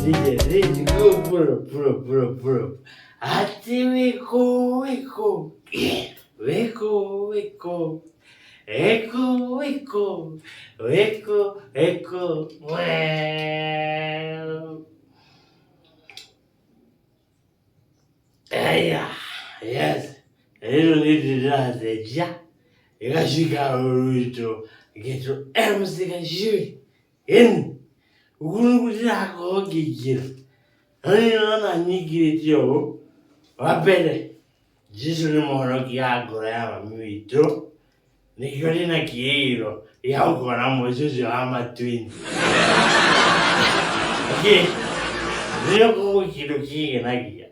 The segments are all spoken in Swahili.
DJ, go bro. Ati weko. Weko. Weko. Well. Yes. Ilo lililazeja. Ikashika uruto. Geto emsika shui. In. Ugunugudira ko gigir. Ani na nyigire tio. Wapele. Jisu ni mwana kiagora ya mito. Nikoli na kiero. Ya ukona mozuzu ama twin. Okay. Ndio kwa kitu kige na kia.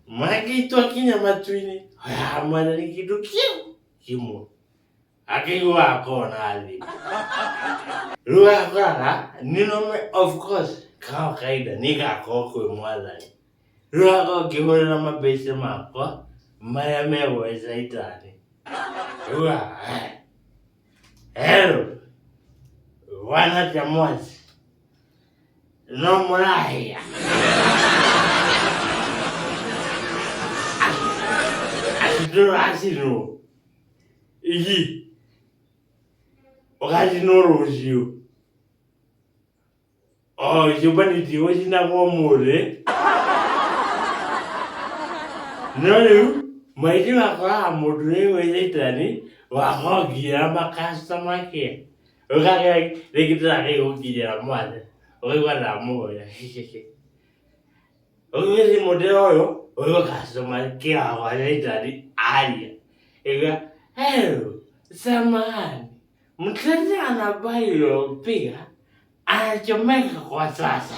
Magi to kinya matwini. Ya mwana ni kitu kimo. Akiwa kona ali. Ruwa kaka, ninome of course. Kao kaida nika koko mwalani. Ruwa kwa kihori na mabese mako. Maya meweza itani. Ruwa, hello. Wana tamozi. No murahia. Asino. Iki. Wakati noro usiyo. Jubani tiyo sina mwomole. Nolu, maiti wakora amodune weze itani. Wakogira makastoma kia. Wakake lekitra ke ukigira mwade. Wakwa mahoya. Wakwe modelo oyo. Wakwa customer kia wale itani alia. Ega, hello, samahani. Mteja anabayo pia anachomeka kwa sasa.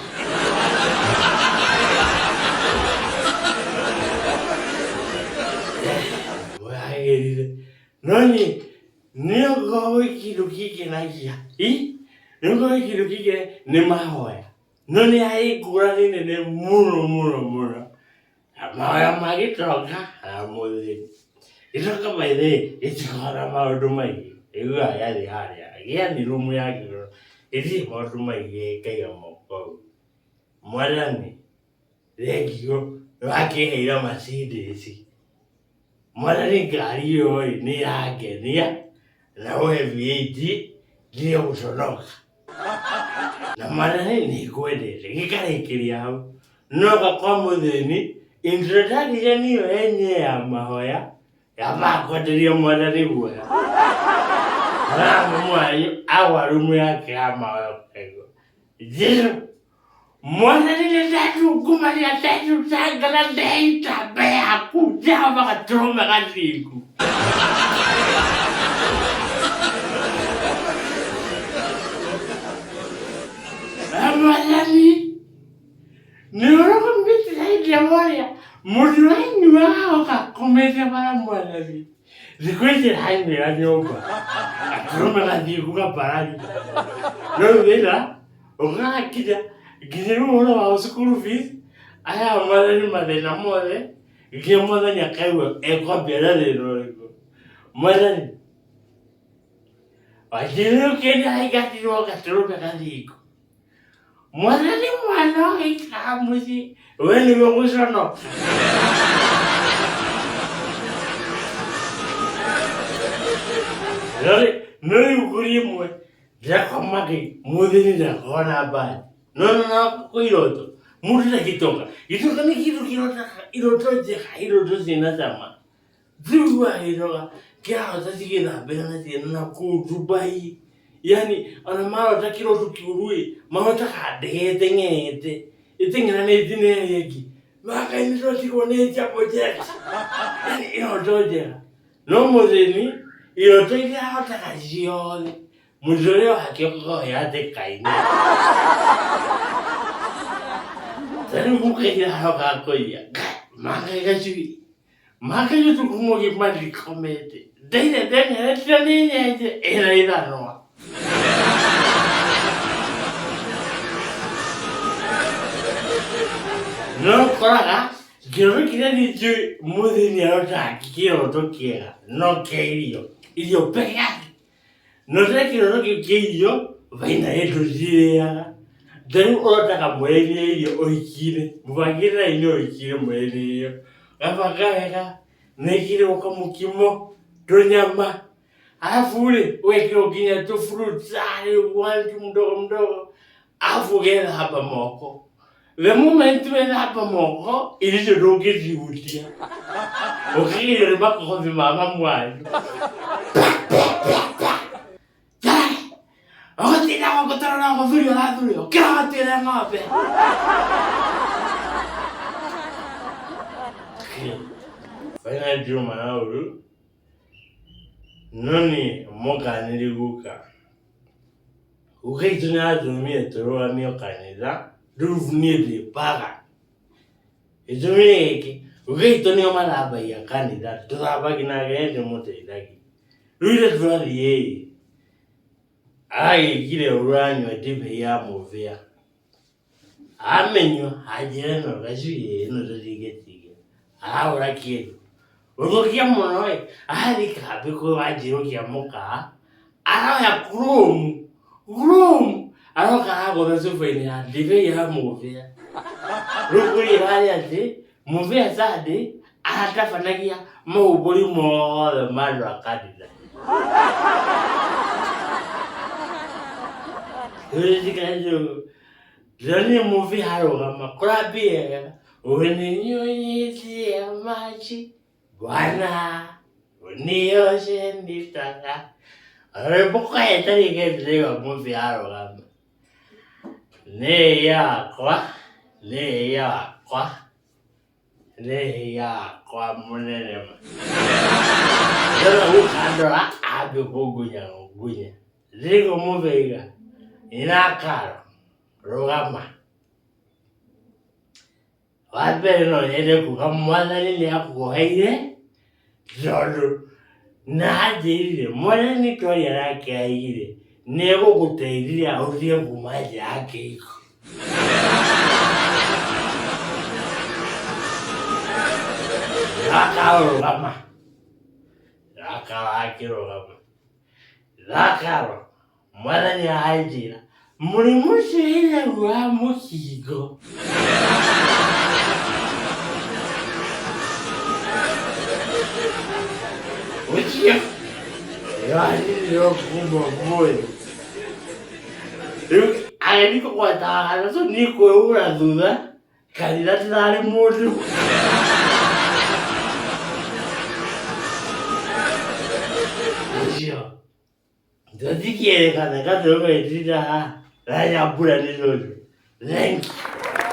Nani niogowe kitu kike na kia. Niogowe kitu kike ni mahoya. Nani hai Ngûrani nene muno. Mahoya magitoka amuzini. Itoka by the itikora maundu maingi. Igua yathi haria. Giani rumu yake. Iti maundu maingi kaiga moko. Mwathani. Thengio wakiheira Mercedes. Mwathani ngari iyo ni yangenia. Na we V8 ndio guconoka. Na mwathani ni kwendete gikarikiria hau. Noka kwa muthini introduction iyo yenye ya mahoya. Yamakwenderia mwathani guoya. Mwanyu awa rumu yake ya mahoya kego. Jesu. Mwathani ni tatu kumaria tatu sangara deita bea kuja wakatroma katiku. Mwathani. Nioroko mbiti zaidi ya moya. Muduwanyu wao kakomete para mwathani. Zikwete haine ya nyomba. Atroma katiku kaparani. Wila. Ukakija. Gizimu wana wa school fees. Aya mwathani mathina mothe. Gia mwathani akaiwa ekwambia thina mwathani. Wajiru kenda haigatirwo gatroma katiku. Mwathani mwana gĩikara mũciĩ we nĩwe gũconoka. No rĩu rimwe ndakomage mũthĩ ndakona mbali. No kwĩ iroto mũndũ ndagĩtonga. Gĩtonga nĩ kĩndũ kĩrotaga iroto njega, iroto ciĩna cama. Njiguaga gĩtonga kĩrahota cigĩthambĩra na ciana na kũu Dubai. Yani ona marota kiroto kiurui marota kade tengete itengena ne dine yegi maka ni roti ko ne chapo je yani irotoje no modeni irotoje hata kajiole mujore hakiko ya de kaini tani kukeja haka koya maka gaji maka yutu kumogi mali komete dene tani nyeje era no. No koraga, gero kira ni ju muthini arota kiroto kiega, no keirio, irio pega. No te kiroto kieirio, vaina eto zirea, Then unataka mwene hiyo oikire. Mubagire ini oikire mwene hiyo. Gabagayega nekire ukamukimo tonyama. Alafu ule weke ukinya tu fruits wantu mdogo. Alafu gera hapa moko. The moment wena hapa moko ilije rogi utia. Okire bako kwa mama mwangu. Ako tina ko kotoro na ko video la video. Kira tina ngabe. Fanya juma na uru. Noni moka niliguka. Ukaitunga dumie toroa mio kanida. Duvnidi paga. Izumike. Ukaitunga malaba ya kanida. Tudaba kinagende mote idaki. Ruida twali yeye. Ai kile uranywa tipe ya movia. Amenyo hajeno gajuye no dodigetiga. Ahora quiero. Unokia monoe. Ahadi kabe ko ajiro kia moka. Ara ya krum. Krum. Ara ka go na so feni ya tipe ya movia. Rukuri hali ate movia sade ahata fanagia mo boli mo the madu akadida. Hujikajo. Zani movie haro kama kurabia. Uninyonyeshe ya maji. Bwana. Unioshe nitaka. Rebuka etari kebile movie haro kama. Ne ya kwa munene. Jana ukandora abe kugunya. Zigo movie iga. Inakaro. Rogama. Wabere no ede kukamwana nini akuhaire. Zodo. Na dire mwana ni tori yake aire. Nego kuteidire aurie kumaji yake iko. Rakaro rogama. Rakaro. Mwana ni haijira. Murimushi hile wa mukigo. Uchia. Yani yo kumbo moyo. Niko kwa taha. So niko ura duda. Kandidati nari mudu. Uchia. Dodi quiere cada caso que tira la pura de los. Thank you.